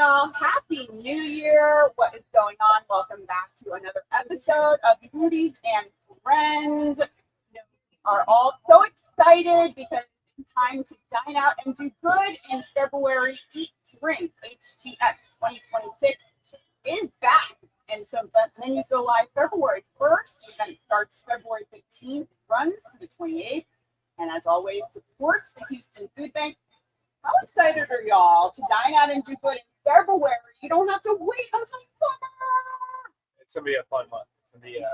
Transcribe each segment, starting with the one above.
y'all. Happy New Year. What is going on? Welcome back to another episode of Foodies and Friends. We are all so excited because it's time to dine out and do good in February. Eat Drink HTX 2026 is back. And so the menus go live February 1st. The event starts February 15th, runs to the 28th. And as always, supports the Houston Food Bank. How excited are y'all to dine out and do good in February? You don't have to wait until summer. It's gonna be a fun month. It's gonna be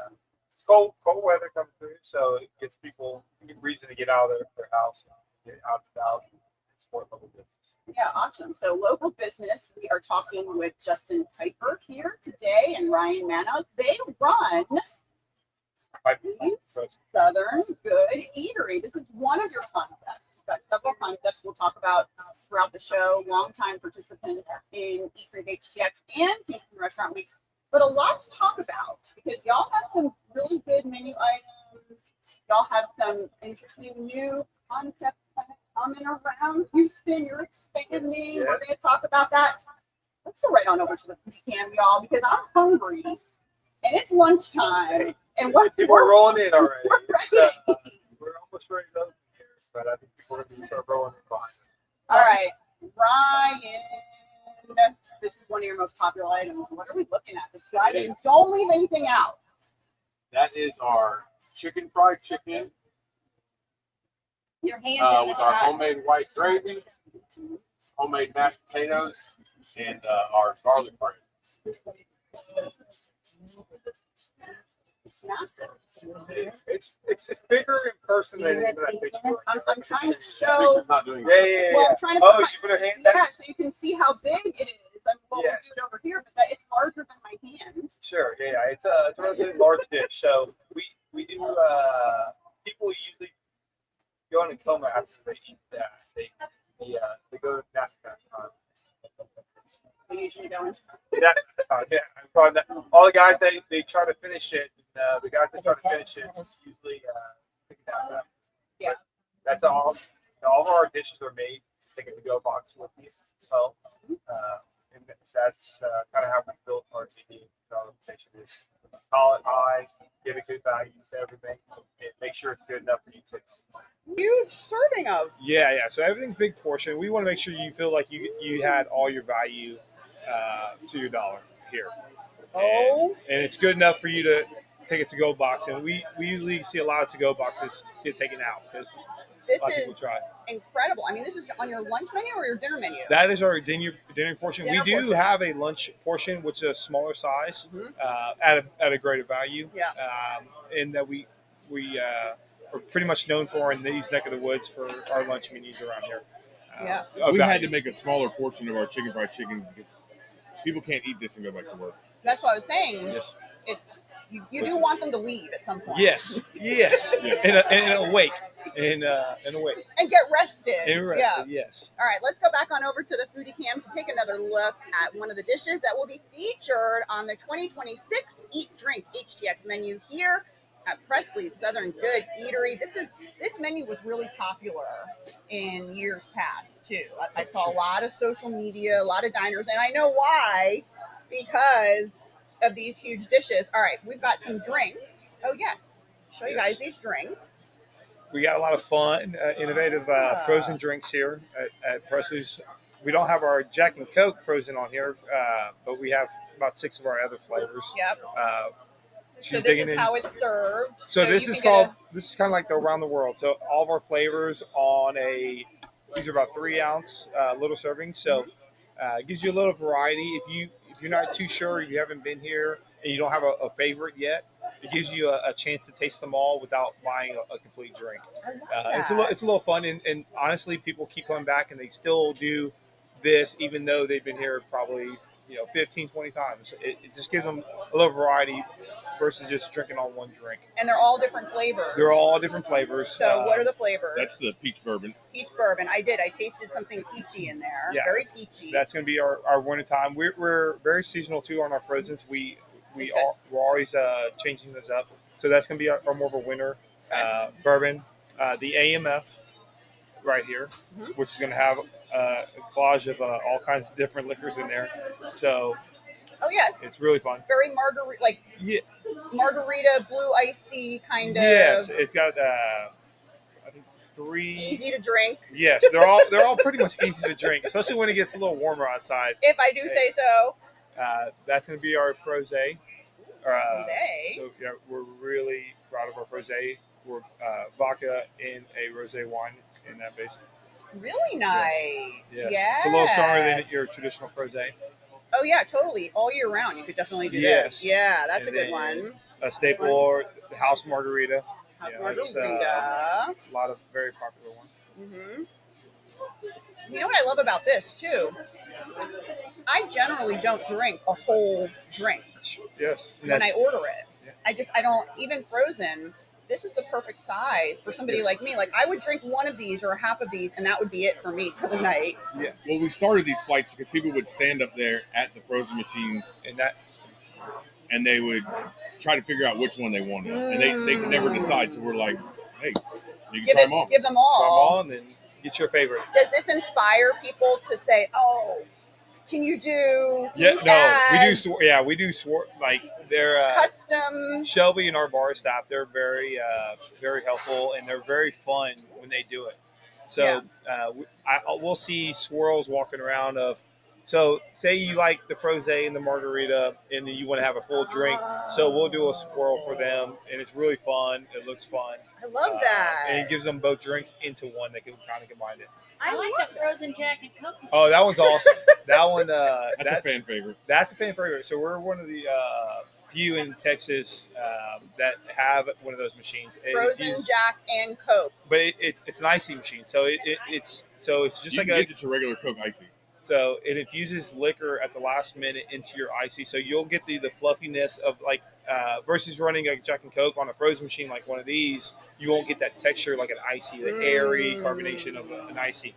cold weather coming through, so it gives people a reason to get out of their house, and get out and about, and support local business. Yeah, awesome. So local business, we are talking with Justin Piper here today and Ryan Manos. They run Southern Good Eatery. This is one of your concepts. Got several concepts we'll talk about throughout the show. Longtime participants in Eat Drink HTX and Houston Restaurant Weeks, but a lot to talk about because y'all have some really good menu items. Y'all have some interesting new concepts coming around Houston. You're expanding. Yes. We're going to talk about that. Let's go right on over to the cam, y'all, because I'm hungry and it's lunchtime. And we're rolling in already. We're almost ready to open here, but I think people are going to start rolling in fine. All right, Ryan, this is one of your most popular items. What are we looking at? Describe it. Don't leave anything out. That is our fried chicken. Your hands with our homemade white gravy, homemade mashed potatoes, and our garlic bread. It's massive. It's bigger in person than I picture. I'm trying to show. Not doing yeah. Well, I'm trying to put her hand down? Yeah, so you can see how big it is. We'll do it over here, but it's larger than my hand. Sure, yeah. It's a relatively large dish. So we do. People usually go in a coma after they eat that. They go to nap time. They usually don't. Yeah. Probably not. All the guys they try to finish it. The guys that try to finish it usually take it down. Yeah. But that's all. All of our dishes are made to take a to-go box with you. So, and that's kind of how we built our TV organization. Is call it high, give it good value to everything, and make sure it's good enough for you to. Huge serving of. Yeah. So everything's big portion. We want to make sure you feel like you had all your value to your dollar here. And it's good enough for you to take a to-go box. And we usually see a lot of to-go boxes get taken out because this is incredible. I mean, this is on your lunch menu or your dinner menu? That is our dinner portion. We do have a lunch portion, which is a smaller size, at a greater value. Yeah. And that we are pretty much known for in these neck of the woods for our lunch menus around here. We had to make a smaller portion of our fried chicken because people can't eat this and go back to work. That's what I was saying. Yes. It's you do want them to leave at some point. Yes. Yeah. And awake. And get rested. Yes. All right, let's go back on over to the foodie cam to take another look at one of the dishes that will be featured on the 2026 Eat Drink HTX menu here at Preslee Southern Good Eatery. This menu was really popular in years past too. I saw a lot of social media, a lot of diners, and I know why, because of these huge dishes. All right, we've got some drinks. Oh yes, show you guys these drinks. We got a lot of fun, innovative frozen drinks here at Preslee's. We don't have our Jack and Coke frozen on here, but we have about 6 of our other flavors. Yep. So this is how it's served. So this is kind of like the around the world. So all of our flavors on these are about 3 ounce little servings. So it gives you a little variety. If you're not too sure, you haven't been here, and you don't have a favorite yet, it gives you a chance to taste them all without buying a complete drink. I love that. It's a little fun, and honestly, people keep coming back, and they still do this, even though they've been here probably 15, 20 times. It just gives them a little variety versus just drinking on one drink. And they're all different flavors. They're all different flavors. So what are the flavors? That's the peach bourbon. Peach bourbon. I tasted something peachy in there. Yeah, very peachy. That's going to be our winter time. We're very seasonal too on our frozens. We're always changing those up. So that's going to be our more of a winter bourbon. The AMF right here, Mhm. which is going to have a collage of all kinds of different liquors in there. So Oh yes, it's really fun. very margarita, like Yeah. margarita, blue icy kind of. Yes, it's got I think 3. Easy to drink, Yes, they're all pretty much easy to drink, especially when it gets a little warmer outside. if I do say so. That's going to be our frosé. Rosé? So yeah, we're really proud of our frosé. We're vodka in a rosé wine in that base. Really nice. Yes. It's a little stronger than your traditional frosé. Oh yeah, totally. All year round, you could definitely do Yes. this. Yeah, that's And a good then one. A staple, the house margarita. House It's, margarita. a lot of very popular ones. Mm-hmm. You know what I love about this too? I generally don't drink a whole drink Yes. when I order it. Yeah. I don't, even frozen, this is the perfect size for somebody Yes. like me. Like I would drink one of these or half of these and that would be it for me for the night. Yeah. Well, we started these flights because people would stand up there at the frozen machines and they would try to figure out which one they wanted, and they could never decide. So we're like, hey, you can try them all. Give them Try them all. all and then get your favorite. Does this inspire people to say, "Oh, can you do?" Yeah, can you no, add we do like they're custom. Shelby and our bar staff. They're very very helpful and they're very fun when they do it. So we'll see swirls walking around of. So say you like the frosé and the margarita and then you want to have a full drink. So we'll do a swirl for them and it's really fun. It looks fun. I love that. And it gives them both drinks into one. They can kind of combine it. I like the frozen Jack and Coke. Oh, that one's awesome. That one, That's a fan favorite. That's a fan favorite. So we're one of the few in Texas that have one of those machines. Frozen Jack and Coke. But it's an icy machine, so it's just You like can get just a regular Coke icy. So it infuses liquor at the last minute into your icy, so you'll get the fluffiness of like versus running like Jack and Coke on a frozen machine like one of these. You won't get that texture like an icy, the airy carbonation of an icy.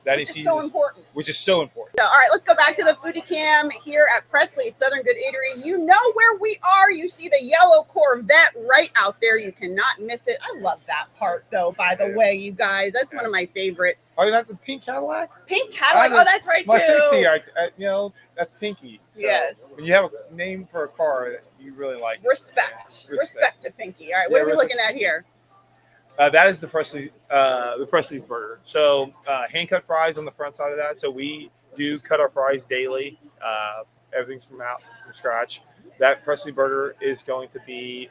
That Which is so important. Which is so important. So, all right, let's go back to the foodie cam here at Preslee Southern Good Eatery. You know where we are. You see the yellow Corvette right out there. You cannot miss it. I love that part, though, by the way, you guys. That's one of my favorite. Oh, you like the pink Cadillac? Pink Cadillac. Oh, that's right, too. My 60, that's Pinky. So yes. When you have a name for a car that you really like. Respect to Pinky. All right, what are we looking at here? That is the Preslee's burger. So hand cut fries on the front side of that. So we do cut our fries daily. Everything's from scratch. That Preslee burger is going to be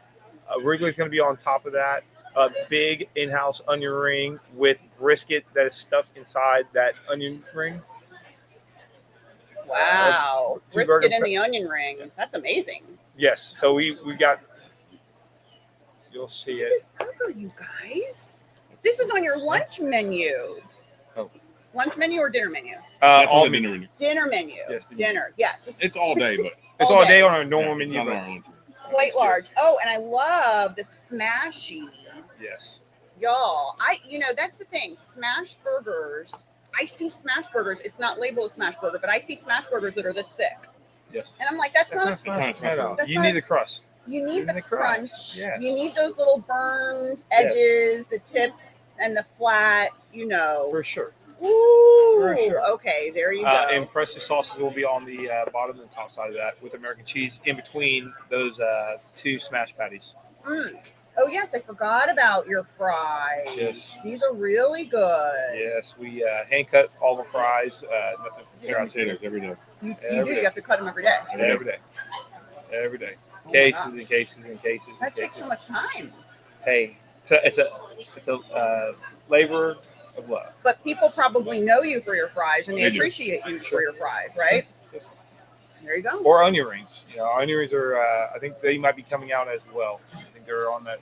Wrigley's going to be on top of that. A big in-house onion ring with brisket that is stuffed inside that onion ring. Wow, brisket in the onion ring. That's amazing. Yes. So we got. You'll see it. This burger, you guys. This is on your lunch menu. Oh. Lunch menu or dinner menu? That's on the dinner menu. Dinner menu. Yes, dinner. Yes. It's all day, but it's all day on our normal it's menu. not on our lunch. Quite large. Oh, and I love the smashy. Yes. Y'all, that's the thing. Smash burgers. I see smash burgers. It's not labeled a smash burger, but I see smash burgers that are this thick. Yes. And I'm like, that's not a smash smash burger. You need the crust. You need the crunch. Yes. You need those little burned edges, the tips, and the flat, For sure. Ooh, For sure. okay, there you go. And Preslee sauces will be on the bottom and top side of that with American cheese in between those two smash patties. Oh, yes, I forgot about your fries. Yes. These are really good. Yes, we hand cut all the fries. Nothing from scratch. Potatoes every day. You do. You have to cut them every day. Every day. Cases and cases and cases. That takes so much time. Hey, it's a labor of love. But people probably know you for your fries, and they appreciate you for your fries, right? Yes. There you go. Or onion rings. Onion rings are. I think they might be coming out as well. I think they're on that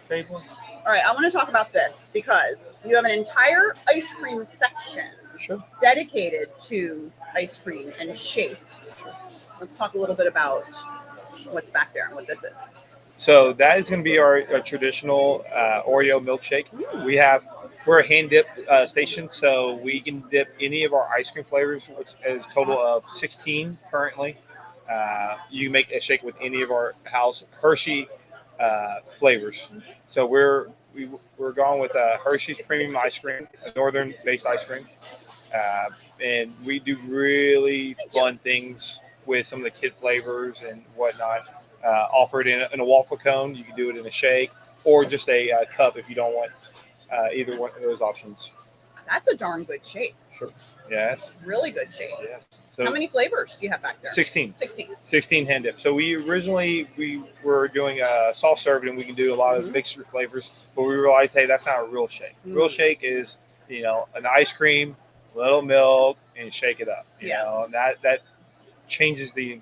table. All right, I want to talk about this because you have an entire ice cream section dedicated to ice cream and shakes. Let's talk a little bit about what's back there and what this is. So that is going to be our traditional Oreo milkshake. We're a hand dip station, so we can dip any of our ice cream flavors, which is a total of 16 currently. You can make a shake with any of our house Hershey flavors. So we're we're going with Hershey's Premium Ice Cream, a northern-based ice cream, and we do really fun things with some of the kid flavors and whatnot. Offer it in a waffle cone. You can do it in a shake or just a cup if you don't want either one of those options. That's a darn good shake. Sure. Yes. Really good shake. Yes. So how many flavors do you have back there? 16. 16 hand dip. So we were doing soft serve and we can do a lot of mixture flavors, but we realized, hey, that's not a real shake. Real shake is, an ice cream, little milk, and shake it up. You know, and that changes the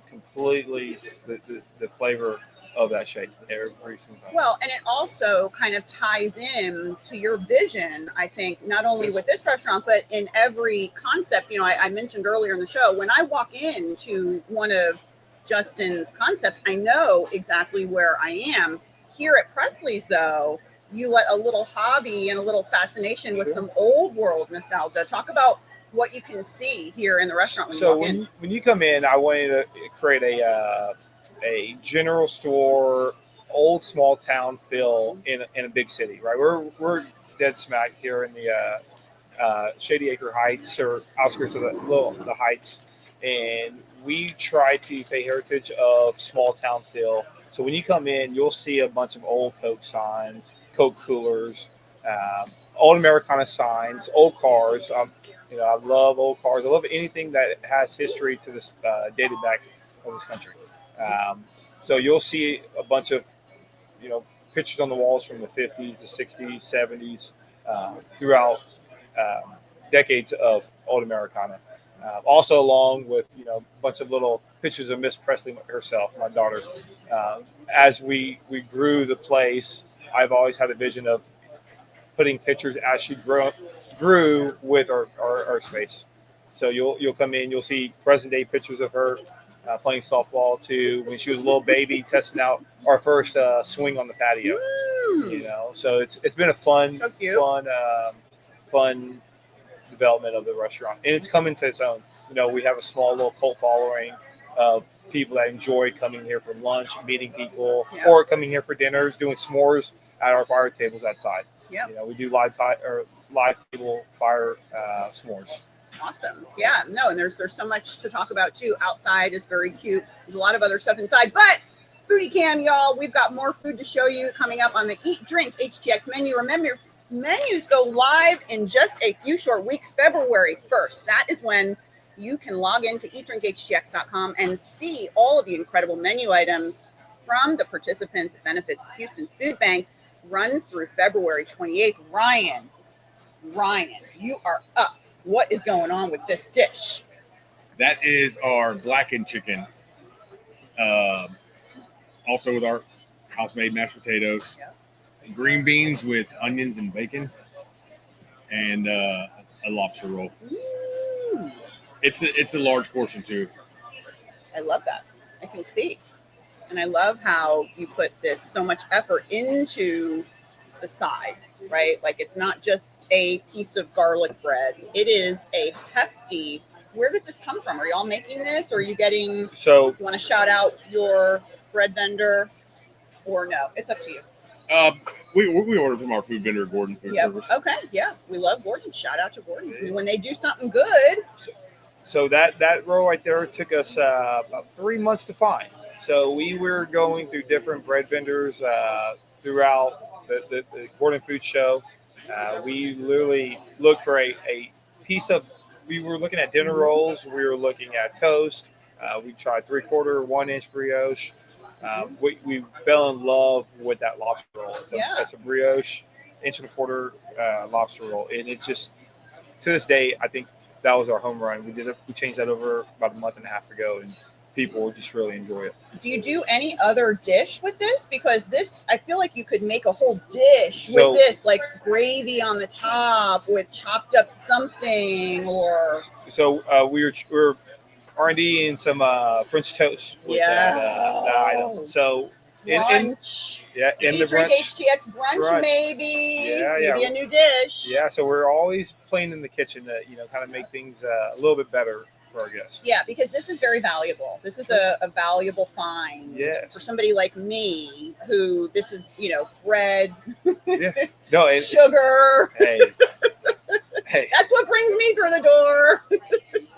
flavor of that shake every single time. Well, and it also kind of ties in to your vision, I think, not only with this restaurant, but in every concept. I mentioned earlier in the show, when I walk into one of Justin's concepts, I know exactly where I am. Here at Preslee's, though, you let a little hobby and a little fascination with some old world nostalgia. Talk about what you can see here in the restaurant when you walk in. When you come in, I wanted to create a general store, old small town feel in a big city, right? We're dead smack here in the Shady Acre Heights or outskirts of the Heights, and we try to pay heritage of small town feel. So when you come in, you'll see a bunch of old Coke signs, Coke coolers, old Americana signs, old cars. I love old cars. I love anything that has history to this dated back of this country. So you'll see a bunch of, pictures on the walls from the 50s, the 60s, 70s, throughout decades of old Americana. Also along with, a bunch of little pictures of Miss Preslee herself, my daughter. As we grew the place, I've always had a vision of putting pictures as she grew with our space. So you'll come in, you'll see present day pictures of her playing softball to when she was a little baby, testing out our first swing on the patio. So it's been a fun development of the restaurant, and it's coming to its own. We have a small little cult following of people that enjoy coming here for lunch, meeting people, or coming here for dinners, doing s'mores at our fire tables outside. We do live table fire s'mores. Awesome. Yeah, no, and there's so much to talk about too. Outside is very cute. There's a lot of other stuff inside, but Foodie Cam, y'all, we've got more food to show you coming up on the Eat Drink HTX menu. Remember, menus go live in just a few short weeks, February 1st. That is when you can log into eatdrinkhtx.com and see all of the incredible menu items from the participants. Benefits Houston Food Bank runs through February 28th. Ryan, you are up. What is going on with this dish? That is our Blackened Chicken. Also with our house-made mashed potatoes, green beans with onions and bacon, and a lobster roll. Ooh. It's a large portion too. I love that. I can see. And I love how you put so much effort into the sides, right? Like it's not just a piece of garlic bread. It is a hefty. Where does this come from? Are y'all making this, or are you getting? So you want to shout out your bread vendor, or no? It's up to you. We order from our food vendor, Gordon Food Service. Okay. Yeah, we love Gordon. Shout out to Gordon. I mean, when they do something good. So that roll right there took us about 3 months to find. So we were going through different bread vendors throughout the Gordon Food Show. We literally looked for a piece of. We were looking at dinner rolls. We were looking at toast. We tried 3/4, 1 inch brioche. We fell in love with that lobster roll. It's a brioche 1.25 inch lobster roll, and it's just to this day I think that was our home run. We changed that over about a month and a half ago, and people just really enjoy it. Do you do any other dish with this? Because this, I feel like you could make a whole dish with this, like gravy on the top with chopped up something, or. So we're R&D in some French toast with that item. So brunch. In the Eat Drink brunch. HTX brunch, maybe. Yeah. Maybe a new dish. Yeah, so we're always playing in the kitchen to kind of make things a little bit better for our guests. Yeah, because this is very valuable. This is a valuable find for somebody like me, who this is, bread. No, sugar. Hey, hey. That's what brings me through the door.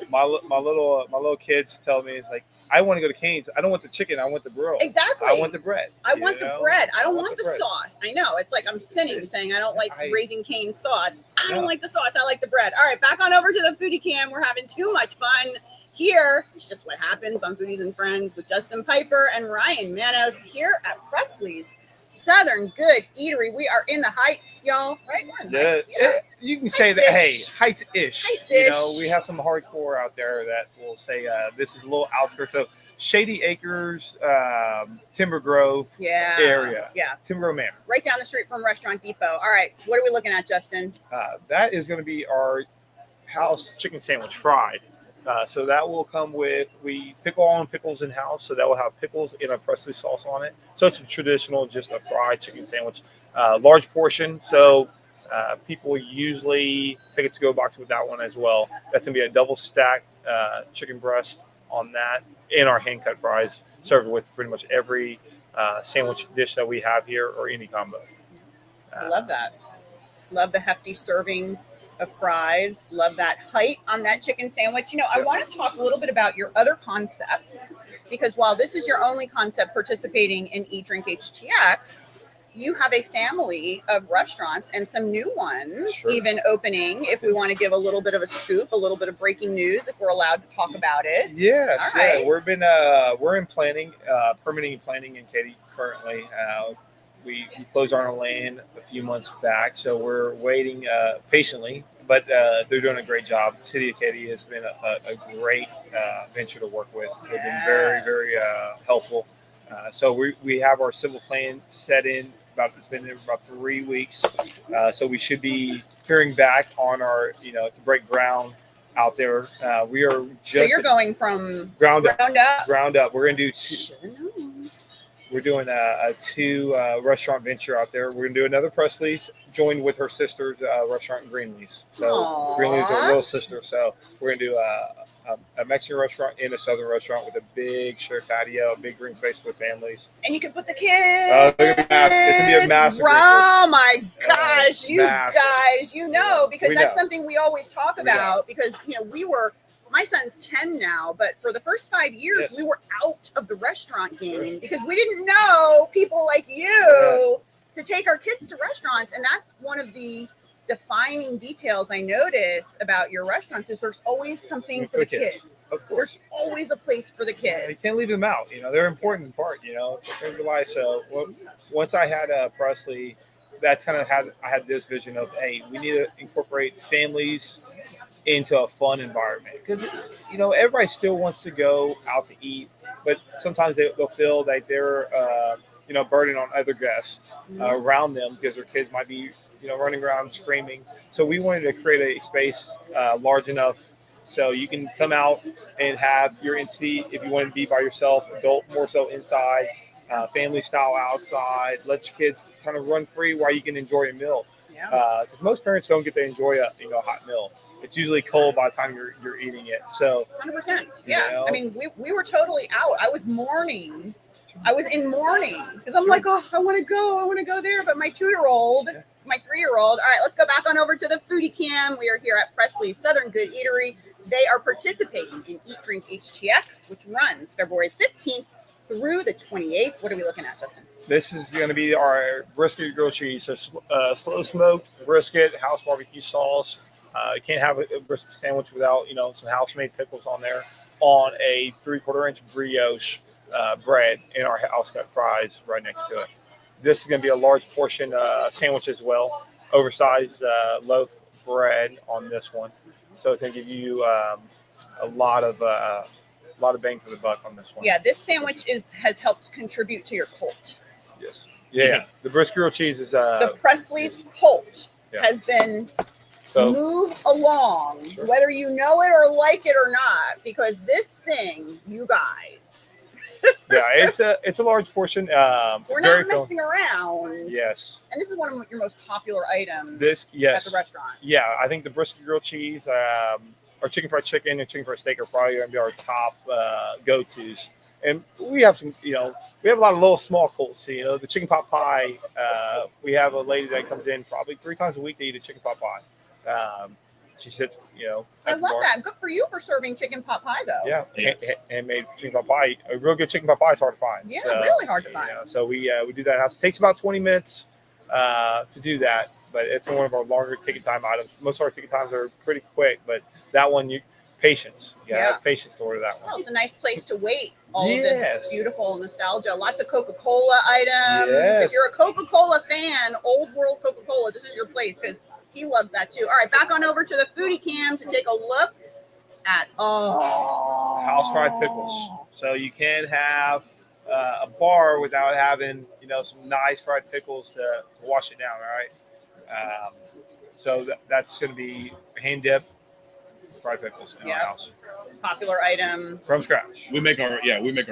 My little kids tell me, it's like, I want to go to Cane's. I don't want the chicken. I want the grill. Exactly. I want the bread. I want the bread. I don't want the bread. sauce. I know. It's like I'm sinning saying I don't like Raising Cane's sauce. I don't No. like the sauce. I like the bread. All right, back on over to the foodie cam. We're having too much fun here. It's just what happens on Foodies and Friends with Justin Piper and Ryan Manos here at Preslee's Southern Good Eatery. We are in the Heights, y'all. Right? We're in the Heights. Yeah. You can say that. Hey, Heights-ish. Heights-ish. You know, we have some hardcore out there that will say this is a little outskirts. So Shady Acres, Timber Grove area. Yeah. Timber Grove Manor. Right down the street from Restaurant Depot. All right. What are we looking at, Justin? That is going to be our house chicken sandwich fried. So that will come with, we pickle all pickles in-house, so that will have pickles in a Preslee sauce on it. So it's a traditional, just a fried chicken sandwich. Large portion, so people usually take it to go box with that one as well. That's going to be a double stack chicken breast on that, and our hand-cut fries, served with pretty much every sandwich dish that we have here, or any combo. I love that. Love the hefty serving of fries. Love that height on that chicken sandwich. You know, I want to talk a little bit about your other concepts, because while this is your only concept participating in Eat Drink HTX, you have a family of restaurants and some new ones even opening. If we want to give a little bit of a scoop, a little bit of breaking news, if we're allowed to talk about it. Yes, all right. We're in planning, permitting and planning in Katy currently. We closed on our land a few months back, so we're waiting patiently, but they're doing a great job. The City of Katy has been a great venture to work with. They've been very, very helpful. So we have our civil plan set in. It's been in about 3 weeks. So we should be hearing back on our, to break ground out there. We are just. So you're going from ground up. Ground up. We're going to do We're doing a two restaurant venture out there. We're going to do another Preslee's, joined with her sister's restaurant in Greenlee's. So Greenlee's is her little sister. So we're going to do a Mexican restaurant and a Southern restaurant with a big shared patio, a big green space for families. And you can put the kids. It's going to be a massive. Oh my gosh, you massive. Guys, because we that's know. something we always talk about, because my son's 10 now, but for the first 5 years, we were out of the restaurant game because we didn't know people like you to take our kids to restaurants. And that's one of the defining details I notice about your restaurants is there's always something for the kids. Of course. There's always a place for the kids. You can't leave them out. They're an important part, of their life. So once I had Preslee, that's kind of I had this vision of, hey, we need to incorporate families into a fun environment, because everybody still wants to go out to eat, but sometimes they'll feel like they're burden on other guests around them because their kids might be running around screaming. So we wanted to create a space large enough so you can come out and have your entity if you want to be by yourself, adult more so inside, family style outside, let your kids kind of run free while you can enjoy a meal. Because most parents don't get to enjoy a hot meal. It's usually cold by the time you're eating it. So 100%. Yeah. I mean, we were totally out. I was in mourning because I'm like, I want to go there. But my 2-year-old, my 3-year-old. All right, let's go back on over to the foodie cam. We are here at Preslee's Southern Good Eatery. They are participating in Eat Drink HTX, which runs February 15th through the 28th. What are we looking at, Justin? This is going to be our brisket grilled cheese. So slow smoked brisket, house barbecue sauce. You can't have a brisket sandwich without, some house-made pickles on there, on a 3/4-inch brioche bread, and our house-cut fries right next to it. This is going to be a large portion sandwich as well, oversized loaf bread on this one. So it's going to give you a lot of bang for the buck on this one. Yeah, this sandwich has helped contribute to your cult. Yes. Yeah. The brisket grilled cheese is the Preslee's cult has been moved along, whether you know it or like it or not, because this thing, you guys. It's a large portion. We're not messing around. Yes. And this is one of your most popular items at the restaurant. Yeah, I think the brisket grilled cheese, our chicken fried chicken and chicken fried steak are probably going to be our top go-tos. And we have some, we have a lot of little small cults. The chicken pot pie. We have a lady that comes in probably 3 times a week to eat a chicken pot pie. She sits, I at the love bar. that. Good for you for serving chicken pot pie, though. Yeah, handmade chicken pot pie. A real good chicken pot pie is hard to find. Yeah, really hard to find. So we do that house. It takes about 20 minutes to do that, but it's one of our longer ticket time items. Most of our ticket times are pretty quick, but that one, patience. Have patience to order that one. Well, it's a nice place to wait. All of Yes. this beautiful nostalgia. Lots of Coca-Cola items. Yes. If you're a Coca-Cola fan, old world Coca-Cola, this is your place because he loves that too. All right, back on over to the foodie cam to take a look at house fried pickles. So you can have a bar without having some nice fried pickles to wash it down. All right. So that's going to be hand dip fried pickles in our house. Popular item. From scratch. We make our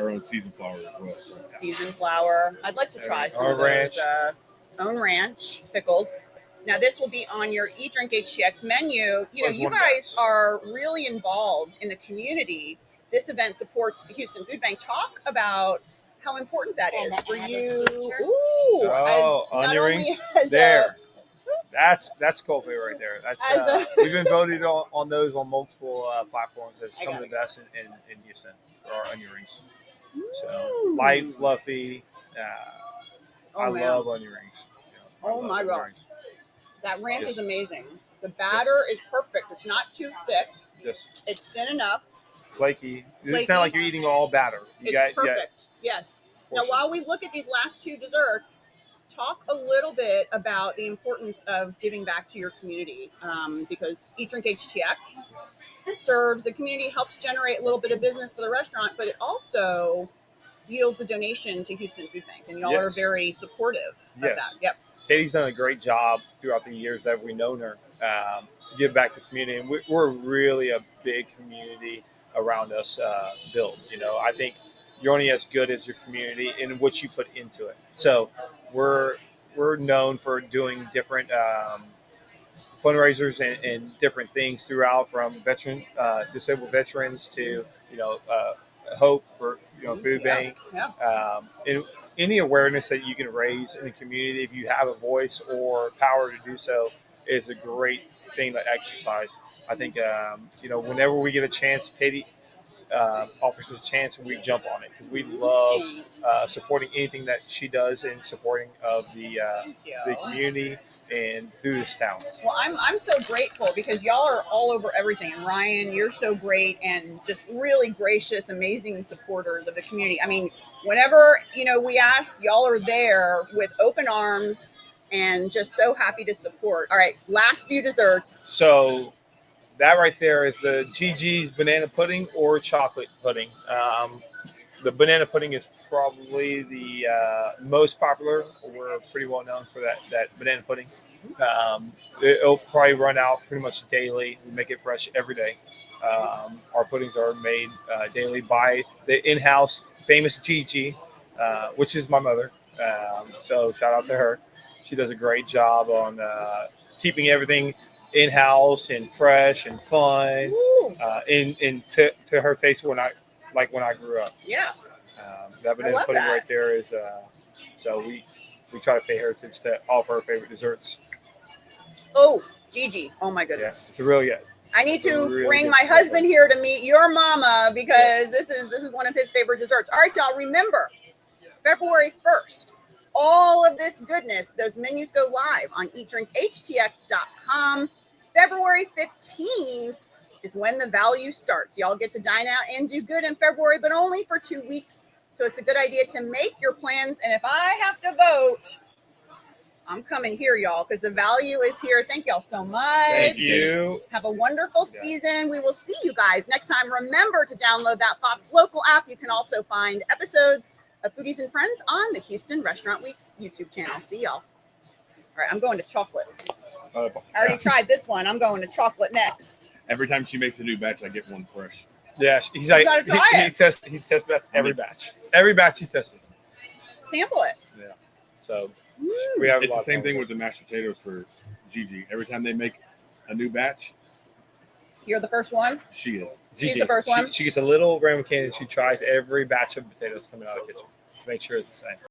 own seasoned flour as well. So. Seasoned flour. I'd like to try some Own of those, ranch. own ranch pickles. Now this will be on your Eat Drink HTX menu. You guys are really involved in the community. This event supports the Houston Food Bank. Talk about how important that is for you. Ooh, onion rings there. That's cool for you right there. That's we've been voted on those on multiple platforms as some of the best in Houston for our onion rings. So light, fluffy. I love onion rings. Oh my gosh, that ranch is amazing. The batter is perfect. It's not too thick. It's thin enough. Flaky. It's not like you're eating all batter. It's perfect. Yes. Now, while we look at these last 2 desserts, talk a little bit about the importance of giving back to your community because Eat Drink HTX serves the community, helps generate a little bit of business for the restaurant, but it also yields a donation to Houston Food Bank, and y'all are very supportive of that. Yep. Katie's done a great job throughout the years that we've known her to give back to the community, and we're really a big community around us built. I think you're only as good as your community and what you put into it. So we're known for doing different fundraisers and different things throughout, from disabled veterans to Hope for Food Bank. And any awareness that you can raise in the community, if you have a voice or power to do so, is a great thing to exercise. I think whenever we get a chance, Katie offers us a chance, and we jump on it because we love supporting anything that she does in supporting of the community and through this town. Well, I'm so grateful because y'all are all over everything. And Ryan, you're so great and just really gracious, amazing supporters of the community. I mean, whenever we ask, y'all are there with open arms and just so happy to support. All right, last few desserts. So that right there is the GG's banana pudding or chocolate pudding. The banana pudding is probably the most popular. We're pretty well known for that banana pudding. It'll probably run out pretty much daily. We make it fresh every day. Our puddings are made daily by the in-house famous Gigi, which is my mother. So shout out to her. She does a great job on keeping everything in-house and fresh and fun, and to her taste when I grew up. Yeah. That banana pudding right there is so we try to pay her to offer her favorite desserts. Oh, Gigi. Oh my goodness. Yeah, it's a really good. I need to bring my husband here to meet your mama because this is one of his favorite desserts. All right, y'all, remember, February 1st, all of this goodness, those menus go live on eatdrinkhtx.com. February 15th is when the value starts. Y'all get to dine out and do good in February, but only for 2 weeks. So it's a good idea to make your plans. And if I have to vote, I'm coming here, y'all, because the value is here. Thank y'all so much. Thank you. Have a wonderful season. We will see you guys next time. Remember to download that Fox Local app. You can also find episodes of Foodies and Friends on the Houston Restaurant Week's YouTube channel. See y'all. All right, I'm going to chocolate. I already tried this one. I'm going to chocolate next. Every time she makes a new batch, I get one fresh. Yeah, he's like, gotta try it. He tests best every batch. Every batch he tested. Sample it. Yeah. So we have. It's the same thing with the mashed potatoes for Gigi. Every time they make a new batch, You're the first one. She is. She's Gigi, the first one. She gets a little ramen candy and she tries every batch of potatoes coming out of the kitchen to make sure it's the same.